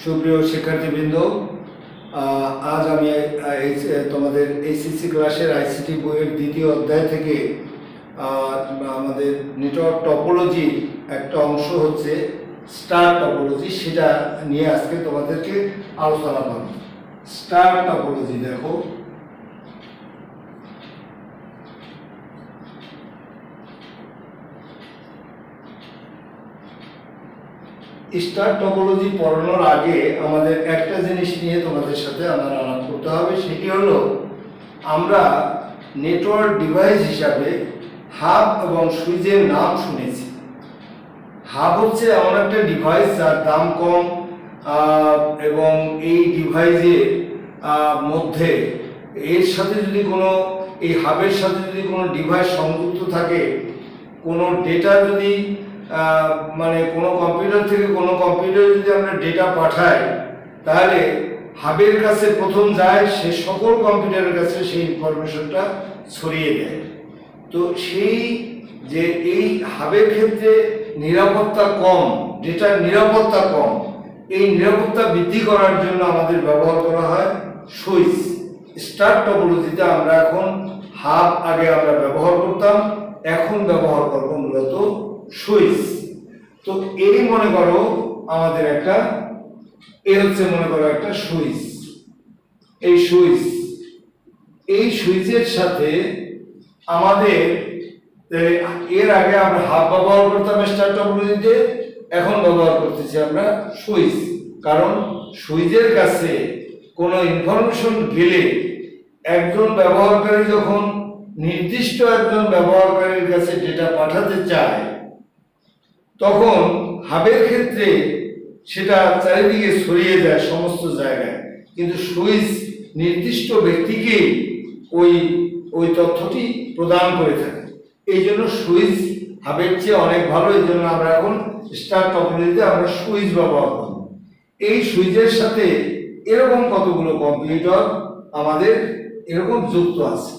সুপ্রিয় শিক্ষার্থীবৃন্দ, আজ আমি তোমাদের এইচএসসি ক্লাসের আইসিটি বইয়ের দ্বিতীয় অধ্যায় থেকে আমাদের নেটওয়ার্ক টপোলজি একটা অংশ হচ্ছে স্টার টপোলজি, সেটা নিয়ে আজকে তোমাদেরকে আলোচনা করব। স্টার টপোলজি দেখো, স্টার টপোলজি পড়ানোর আগে আমাদের একটা জিনিস নিয়ে তোমাদের সাথে আমার আলাপ করতে হবে, সেটি হলো আমরা নেটওয়ার্ক ডিভাইস হিসাবে হাব এবং সুইচের নাম শুনেছি। হাব হচ্ছে এমন একটা ডিভাইস যার দাম কম এবং এই ডিভাইসের মধ্যে এর সাথে যদি কোনো এই হাবের সাথে যদি কোনো ডিভাইস সংযুক্ত থাকে, কোনো ডেটা যদি মানে কোনো কম্পিউটার থেকে কোনো কম্পিউটারে যদি আমরা ডেটা পাঠাই, তাহলে হাবের কাছে প্রথম যায়, সে সকল কম্পিউটারের কাছে সেই ইনফরমেশনটা ছড়িয়ে দেয়। তো সেই যে এই হাবের ক্ষেত্রে নিরাপত্তা কম, ডেটার নিরাপত্তা কম, এই নিরাপত্তা বৃদ্ধি করার জন্য আমাদের ব্যবহার করা হয় সুইচ। স্টার টপোলজিতে আমরা এখন হাব আগে আমরা ব্যবহার করতাম, এখন ব্যবহার করব মূলত সুইচ। তো এই মনে করো আমাদের একটা হচ্ছে মনে করো একটা সুইচ। এই সুইচের সাথে আমাদের এর আগে আমরা হাব ব্যবহার করতাম স্টার টপোলজিতে, এখন ব্যবহার করতেছি আমরা সুইচ। কারণ সুইচের কাছে কোনো ইনফরমেশন গেলে একজন ব্যবহারকারী যখন নির্দিষ্ট একজন ব্যবহারকারীর কাছে ডেটা পাঠাতে চায়, তখন হাবের ক্ষেত্রে সেটা চারিদিকে ছড়িয়ে যায় সমস্ত জায়গায়, কিন্তু সুইচ নির্দিষ্ট ব্যক্তিকে ওই তথ্যটি প্রদান করে থাকে। এই জন্য সুইচ হাবের চেয়ে অনেক ভালো। এই জন্য আমরা এখন স্টার টপোলজিতে আমরা সুইচ ব্যবহার করি। এই সুইচের সাথে এরকম কতগুলো কম্পিউটার আমাদের এরকম যুক্ত আছে,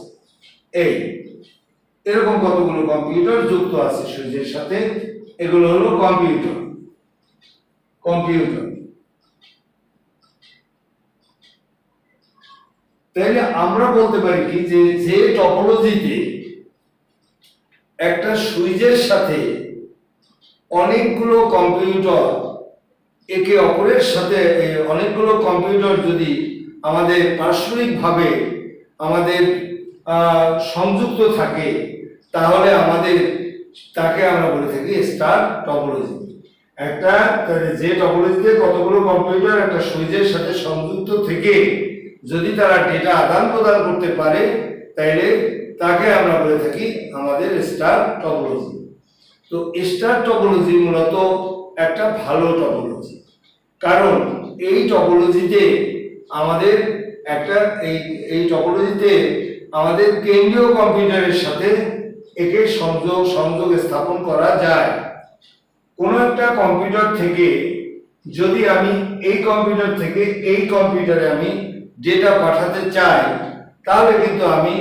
এরকম কতগুলো কম্পিউটার যুক্ত আছে সুইচের সাথে। এগুলো হলো কম্পিউটার। তাইলে আমরা বলতে পারি কি, যে টপোলজিতে একটা সুইচের সাথে অনেকগুলো কম্পিউটার একে অপরের সাথে, অনেকগুলো কম্পিউটার যদি আমাদের পারস্পরিকভাবে আমাদের সংযুক্ত থাকে, তাহলে তাকে আমরা বলে থাকি স্টার টপোলজি। যে টপোলজিতে কতগুলো কম্পিউটার একটা সুইচের সাথে সংযুক্ত থেকে যদি তারা ডেটা আদান প্রদান করতে পারে, তাইলে তাকে আমরা বলে থাকি আমাদের স্টার টপোলজি। তো স্টার টপোলজি মূলত একটা ভালো টপোলজি, কারণ এই টপোলজিতে আমাদের আমাদের কেন্দ্রীয় কম্পিউটারের সাথে একে সংযোগ স্থাপন করা যায়। কোনো একটা কম্পিউটার থেকে যদি আমি এই কম্পিউটার থেকে এই কম্পিউটারে আমি ডেটা পাঠাতে চাই, তাহলে কিন্তু আমি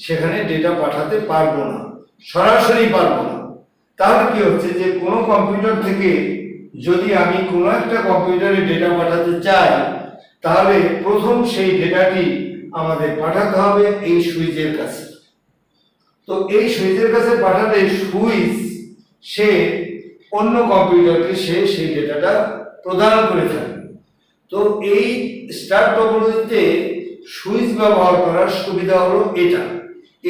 সেখানে ডেটা পাঠাতে পারবো না, সরাসরি পারবো না। তাহলে কি হচ্ছে, যে কোনো কম্পিউটার থেকে যদি আমি কোনো একটা কম্পিউটারে ডেটা পাঠাতে চাই, তাহলে প্রথম সেই ডেটাটি আমাদের পাঠাতে হবে এই সুইচের কাছে। তো এই সুইচের কাছে পাঠালে সুইচ সে অন্য কম্পিউটারকে সেই ডেটাটা প্রদান করে থাকে। তো এই স্টার টপোলজিতে সুইচ ব্যবহার করার সুবিধা হলো এটা।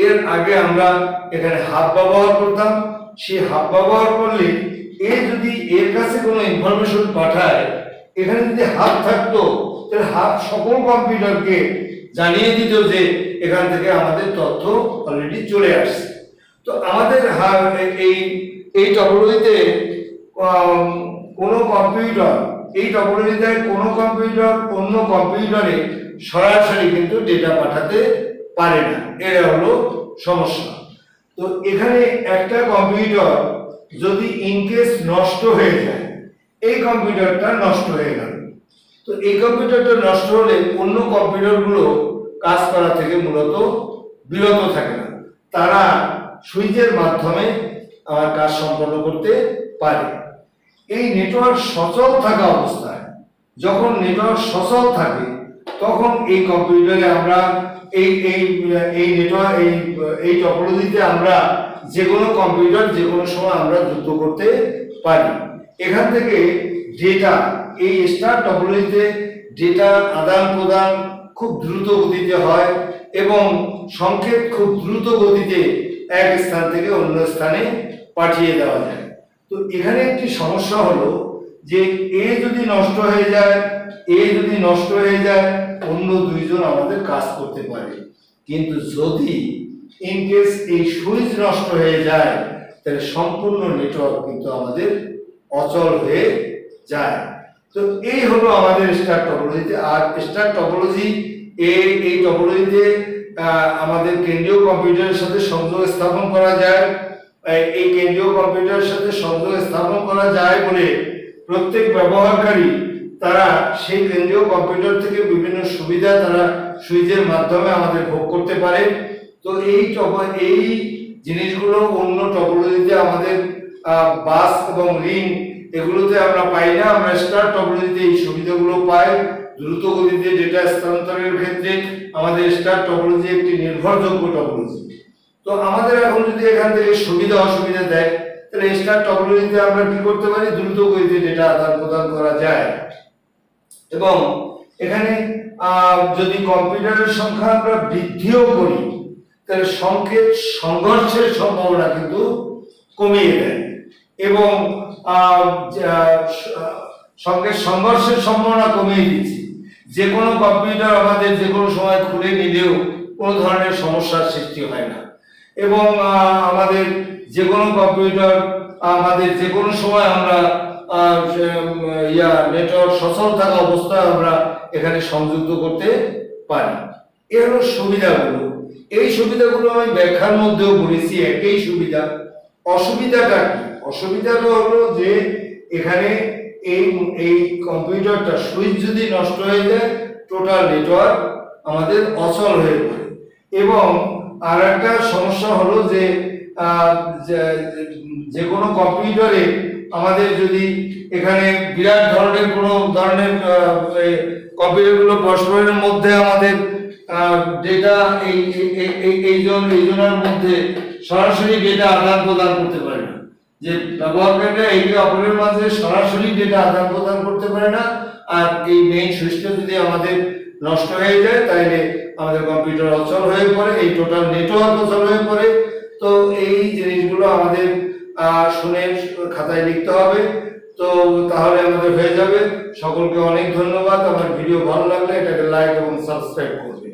এর আগে আমরা এখানে হাব ব্যবহার করতাম। সেই হাব ব্যবহার করলে যদি এর কাছে কোনো ইনফরমেশন পাঠায়, এখানে যদি হাব থাকতো, তাহলে হাব সকল কম্পিউটারকে জানিয়ে দিত যে এখান থেকে আমাদের তথ্য অলরেডি চলে আসছে। তো আমাদের এই টপোলজিতে কোনো কম্পিউটার অন্য কম্পিউটারে সরাসরি কিন্তু ডেটা পাঠাতে পারে না, এটা হলো সমস্যা। তো এখানে একটা কম্পিউটার যদি ইনকেস নষ্ট হয়ে যায়, এই কম্পিউটারটা নষ্ট হয়ে গেল, তো এই কম্পিউটারটা নষ্ট হলে অন্য কম্পিউটারগুলো কাজ করা থেকে মূলত বিরত থাকে না, তারা সুইচের মাধ্যমে আমার কাজ সম্পন্ন করতে পারে। এই নেটওয়ার্ক সচল থাকা অবস্থায় যখন নেটওয়ার্ক সচল থাকে তখন এই কম্পিউটারে আমরা এই এই এই নেটওয়ার্ক এই টপোলজিতে আমরা যে কোনো কম্পিউটার যে কোনো সময় আমরা যুক্ত করতে পারি। এখান থেকে ডেটা এই স্টার টপোলজিতে ডেটা আদান প্রদান খুব দ্রুত গতিতে হয় এবং সংকেত খুব দ্রুত গতিতে এক স্থান থেকে অন্য স্থানে পাঠিয়ে দেওয়া যায়। তো এখানে একটি সমস্যা হলো যে যদি নষ্ট হয়ে যায় অন্য দুইজন আমাদের কাজ করতে পারে, কিন্তু যদি ইনকেস এই সুইচ নষ্ট হয়ে যায় তাহলে সম্পূর্ণ নেটওয়ার্ক কিন্তু আমাদের অচল হয়ে যায়। তো এই হলো আমাদের স্টার টপোলজিতে। আর স্টার টপোলজি এই টপোলজিতে আমাদের কেন্দ্রীয় কম্পিউটারের সাথে সংযোগ স্থাপন করা যায়। এই কেন্দ্রীয় কম্পিউটারের সাথে সংযোগ স্থাপন করা যায় বলে প্রত্যেক ব্যবহারকারী তারা সেই কেন্দ্রীয় কম্পিউটার থেকে বিভিন্ন সুবিধা তারা সুইচের মাধ্যমে আমাদের ভোগ করতে পারে। তো এই জিনিসগুলো অন্য টপোলজিতে আমাদের বাস এবং রিং এগুলোতে আমরা পাই না। আমরা স্টার টপোলজিতে এই সুবিধাগুলো পাই। দ্রুত গতিতে ডেটা স্থানান্তরের ক্ষেত্রে আমাদের স্টার টপোলজি একটি নির্ভরযোগ্য টপোলজি। তো আমাদের এখন যদি এখান থেকে সুবিধা অসুবিধা দেয় তাহলে স্টার টপোলজিতে আমরা কি করতে পারি, দ্রুত গতিতে ডেটা আদান প্রদান করা যায়। এবং এখানে যদি কম্পিউটারের সংখ্যা আমরা বৃদ্ধিও করি তাহলে সংকেত সংঘর্ষের সম্ভাবনা কিন্তু কমিয়ে দেয় এবং সংকেত সংঘর্ষের সম্ভাবনা কমিয়ে দিচ্ছে। যে কোনো কম্পিউটার আমাদের যে কোনো সময় খুলে নিলেও কোনো ধরনের সমস্যার সৃষ্টি হয় না এবং আমাদের যে কোনো কম্পিউটার আমাদের যে কোনো সময় আমরা নেটওয়ার্ক সচল থাকা অবস্থায় আমরা এখানে সংযুক্ত করতে পারি। এর হলো সুবিধাগুলো। এই সুবিধাগুলো আমি ব্যাখ্যার মধ্যেও বলেছি একই সুবিধা। অসুবিধাটা কি? অসুবিধাটা হলো যে এখানে এই কম্পিউটারটা সুইচ যদি নষ্ট হয়ে যায় টোটাল নেটওয়ার্ক আমাদের অচল হয়ে পড়ে। এবং আর একটা সমস্যা হলো যে কোনো কম্পিউটারে আমাদের যদি এখানে বিরাট ধরনের কোনো ধরনের কম্পিউটারগুলো পরস্পরের মধ্যে আমাদের ডেটা এইজনের মধ্যে সরাসরি ডেটা আদান প্রদান করতে পারে না। যে ব্যবহারকারীরা একে অপরের মাঝে সরাসরি ডেটা আদান প্রদান করতে পারে না। আর এই মেইন সুইচটা যদি আমাদের নষ্ট হয়ে যায় তাহলে আমাদের কম্পিউটার অচল হয়ে পড়ে, এই টোটাল নেটওয়ার্ক অচল হয়ে পড়ে। তো এই জিনিসগুলো আমাদের শুনে খাতায় লিখতে হবে। তো তাহলে আমাদের হয়ে যাবে। সকলকে অনেক ধন্যবাদ। আমার ভিডিও ভালো লাগলে এটাকে লাইক এবং সাবস্ক্রাইব করবে।